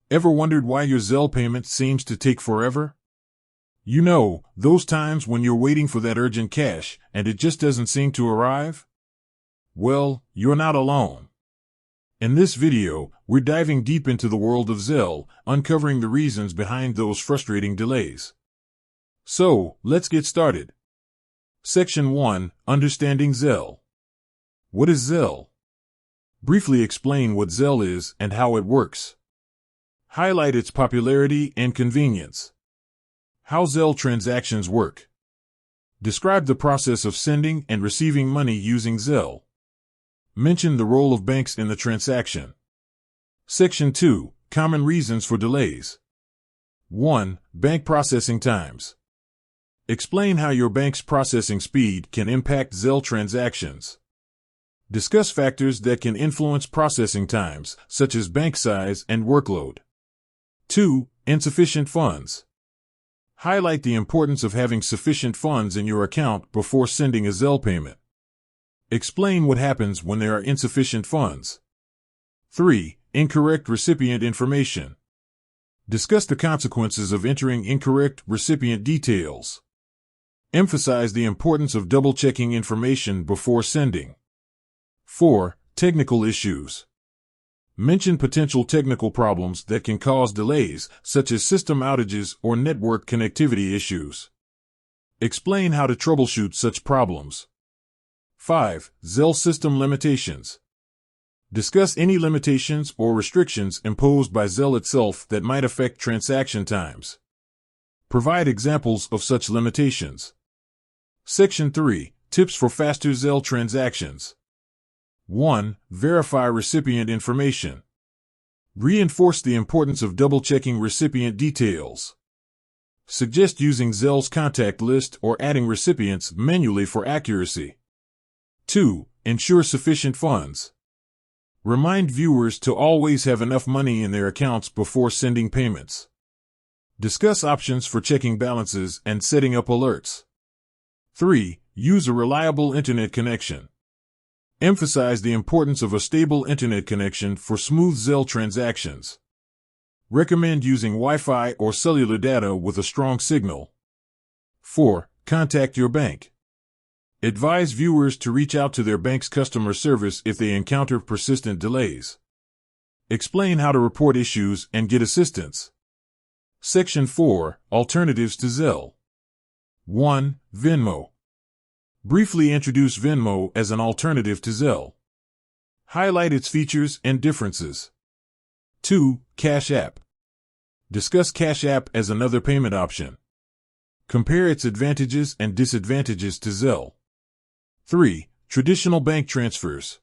Ever wondered why your Zelle payment seems to take forever? You know, those times when you're waiting for that urgent cash and it just doesn't seem to arrive? Well, you're not alone. In this video, we're diving deep into the world of Zelle, uncovering the reasons behind those frustrating delays. So, let's get started. Section 1. Understanding Zelle. What is Zelle? Briefly explain what Zelle is and how it works. Highlight its popularity and convenience. How Zelle transactions work. Describe the process of sending and receiving money using Zelle. Mention the role of banks in the transaction. Section 2. Common reasons for delays. 1. Bank processing times. Explain how your bank's processing speed can impact Zelle transactions. Discuss factors that can influence processing times, such as bank size and workload. 2. Insufficient funds. Highlight the importance of having sufficient funds in your account before sending a Zelle payment. Explain what happens when there are insufficient funds. 3. Incorrect recipient information. Discuss the consequences of entering incorrect recipient details. Emphasize the importance of double-checking information before sending. 4. Technical issues. Mention potential technical problems that can cause delays, such as system outages or network connectivity issues. Explain how to troubleshoot such problems. 5. Zelle system limitations. Discuss any limitations or restrictions imposed by Zelle itself that might affect transaction times. Provide examples of such limitations. Section 3. Tips for faster Zelle transactions. 1. Verify recipient information. Reinforce the importance of double-checking recipient details. Suggest using Zelle's contact list or adding recipients manually for accuracy. 2. Ensure sufficient funds. Remind viewers to always have enough money in their accounts before sending payments. Discuss options for checking balances and setting up alerts. 3. Use a reliable internet connection. Emphasize the importance of a stable internet connection for smooth Zelle transactions. Recommend using Wi-Fi or cellular data with a strong signal. 4. Contact your bank. Advise viewers to reach out to their bank's customer service if they encounter persistent delays. Explain how to report issues and get assistance. Section 4. Alternatives to Zelle. 1. Venmo. Briefly introduce Venmo as an alternative to Zelle. Highlight its features and differences. 2. Cash App. Discuss Cash App as another payment option. Compare its advantages and disadvantages to Zelle. 3. Traditional bank transfers.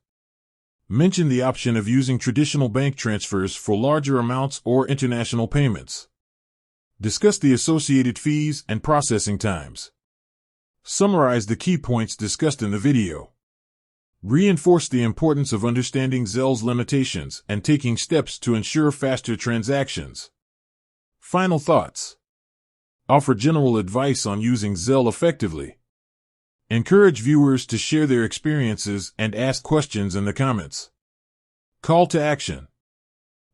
Mention the option of using traditional bank transfers for larger amounts or international payments. Discuss the associated fees and processing times. Summarize the key points discussed in the video. Reinforce the importance of understanding Zelle's limitations and taking steps to ensure faster transactions. Final thoughts. Offer general advice on using Zelle effectively. Encourage viewers to share their experiences and ask questions in the comments. Call to action.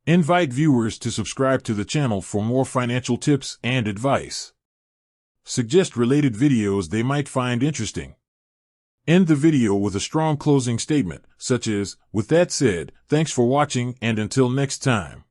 Invite viewers to subscribe to the channel for more financial tips and advice. Suggest related videos they might find interesting. End the video with a strong closing statement, such as, "With that said, thanks for watching and until next time."